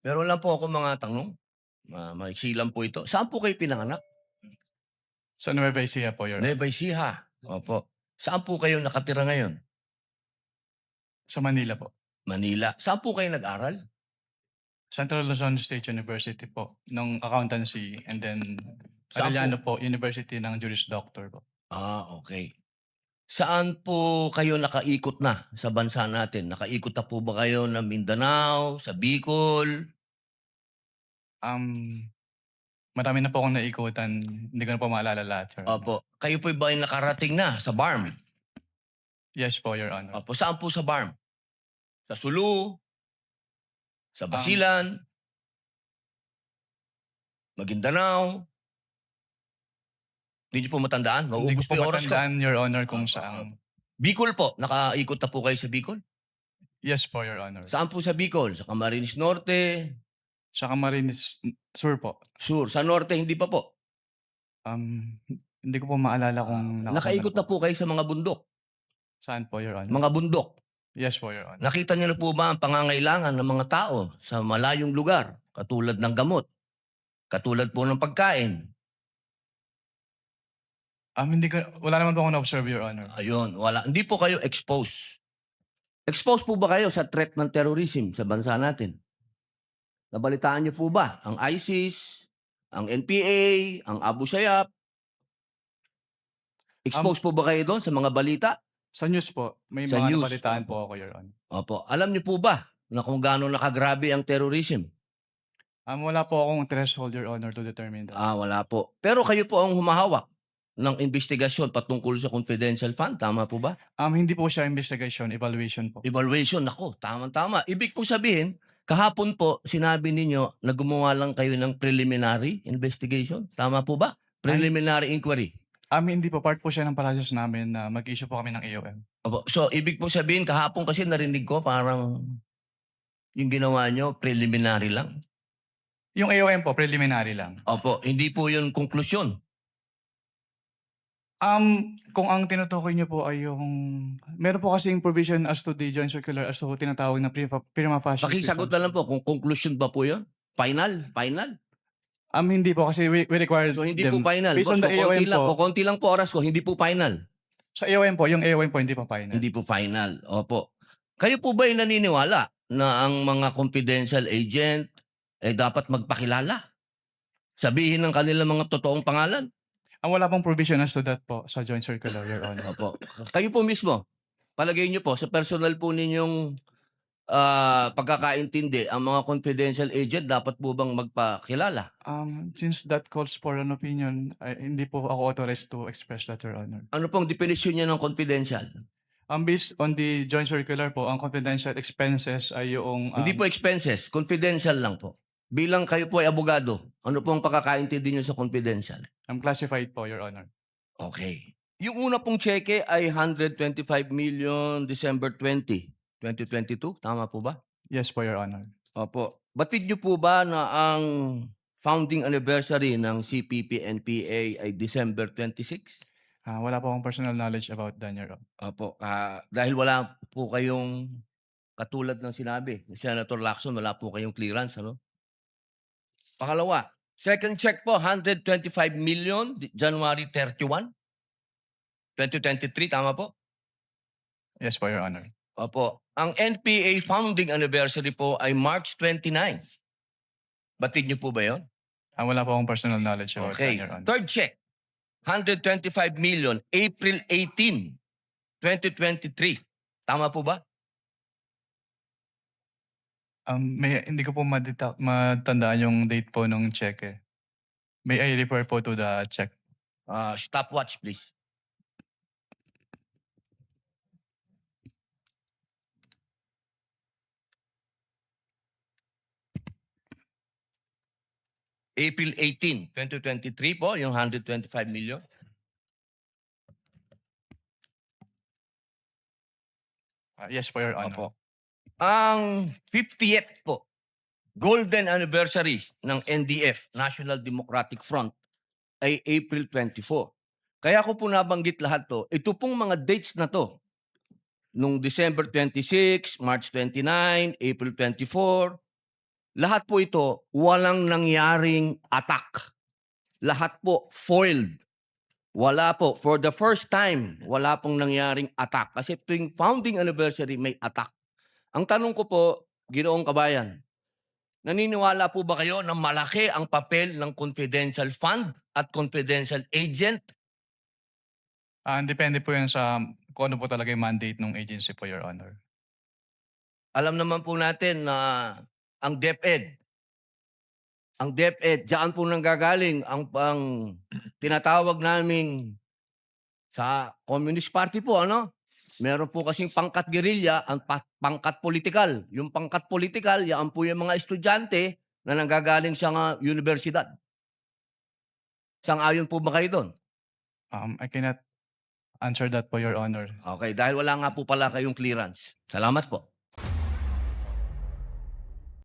Meron lang po akong mga tanong, maiksi lang po ito. Saan po kayo pinanganak? Sa Nueva Ecija po, Your Nueva Honor. Ecija, opo. Saan po kayo nakatira ngayon? Sa Manila po. Manila. Saan po kayo nag-aral? Central Luzon State University po, nung accountancy, and then Saan po? Arellano po, University ng Juris Doctor po. Okay. Saan po kayo nakaikot na sa bansa natin? Nakaikot na po ba kayo ng Mindanao, sa Bicol? Um, Marami na po akong naikutan, hindi ko na po maalala lahat, Your Honor. Opo. Kayo po ba ay nakarating na sa BARM? Yes po, Your Honor. Opo. Saan po sa BARM? Sa Sulu, sa Um, Basilan, Maguindanao? Hindi niyo po matandaan? Hindi ko Mauubos po po yung oras ko. matandaan, Your Honor, kung Opo, saan. Bicol po, nakaikot na po kayo sa Bicol? Yes po, Your Honor. Saan po sa Bicol? Sa Camarines Norte, Sa Camarines Sur po. Sur. Sa Norte, hindi pa po. Hindi ko po maalala kung nakapunta Nakaikot na po kayo sa mga bundok. Saan po, Your Honor? Mga bundok. Yes po, Your Honor. Nakita niyo na po ba ang pangangailangan ng mga tao sa malayong lugar? Katulad ng gamot, katulad po ng pagkain. Wala naman po akong na-observe, Your Honor. Ayun, wala. Hindi po kayo exposed. Exposed po ba kayo sa threat ng terrorism sa bansa natin? Nabalitaan niyo po ba ang ISIS, ang NPA, ang Abu Sayyaf? Exposed po ba kayo doon sa mga balita? Sa news po, may Sa mga news, nabalitaan po ako, Your Honor. Opo. Alam niyo po ba na kung gaano nakagrabe ang terrorism? Wala po akong threshold, Your Honor, to determine that. Wala po. Pero kayo po ang humahawak ng investigasyon patungkol sa confidential fund, tama po ba? Hindi po siya investigation, evaluation po. Evaluation, naku, tamang-tama. Ibig po sabihin, kahapon po sinabi ninyo na gumawa lang kayo ng preliminary investigation, tama po ba? Preliminary inquiry. Hindi po, part po siya ng process namin na mag-issue po kami ng AOM. Opo. So, ibig po sabihin, kahapon kasi narinig ko parang yung ginawa nyo, preliminary lang. Yung AOM po, preliminary lang. Opo, hindi po yun konklusyon. Kung ang tinutukoy niyo po ay yung meron po kasing provision as to the joint circular as to tinatawag na prima facie Pakisagot na lang po kung conclusion ba po yun? Final? Final? Hindi po kasi we required So, hindi po them final. based Boss, on the AOM po. konti lang po oras ko, hindi po final. Sa AOM po, yung AOM po hindi po final. Hindi po final. Opo. Kayo po ba'y naniniwala na ang mga confidential agent ay dapat magpakilala? Sabihin ng kanilang mga totoong pangalan? Wala pong provision as to that po sa joint circular, Your Honor. Opo. Kayo po mismo, palagay niyo po sa personal po ninyong pagkakaintindi, ang mga confidential agent dapat po bang magpakilala? Since that calls for an opinion, hindi po ako authorized to express that, Your Honor. Ano pong definition niya ng confidential? Based on the joint circular po, ang confidential expenses ay yung Hindi po expenses, confidential lang po. Bilang kayo po ay abogado, ano po ang pagkakaintindi niyo sa confidential? classified po, Your Honor. Okay. Yung una pong cheque ay 125 million December 20, 2022, tama po ba? Yes po, Your Honor. Opo. Batid niyo po ba na ang founding anniversary ng CPP-NPA ay December 26? Wala po akong personal knowledge about that, Your Honor. Opo. Dahil wala po kayong katulad ng sinabi ni Senator Lacson, wala po kayong clearance, ano? Pangalawa, second check po, 125 million, January 31, 2023, tama po? Yes po, Your Honor. Opo. Ang NPA founding anniversary po ay March 29. Batid niyo po ba yun? Wala po akong personal knowledge about that, Okay. Your Honor. Third check, 125 million, April 18, 2023. Tama po ba? Hindi ko po matandaan yung date po nung check eh. May I refer po to the check? Stopwatch, please. April 18, 2023 po, yung 125 million. Yes po, Your Honor. Opo. Ang 50th po, golden anniversary ng NDF, National Democratic Front, ay April 24. Kaya ko po nabanggit lahat to. Ito pong mga dates na to, nung December 26, March 29, April 24, Lahat po ito, walang nangyaring attack. Lahat po foiled. Wala po, for the first time, wala pong nangyaring attack. Kasi tuwing founding anniversary, may attack. Ang tanong ko po, Ginoong Kabayan, naniniwala po ba kayo na malaki ang papel ng confidential fund at confidential agent? Depende po 'yan sa kung ano po talaga yung mandate ng agency po, Your Honor. Alam naman po natin na ang DepEd, ang DepEd, diyan po nanggagaling ang tinatawag naming sa Communist Party po ano, meron po kasing pangkat gerilya, ang pangkat politikal. Yung pangkat politikal, yan po yung mga estudyante na nanggagaling sa universidad. Sang-ayon po ba kayo dun? I cannot answer that po, Your Honor. Okay, dahil wala nga po pala kayong clearance. Salamat po.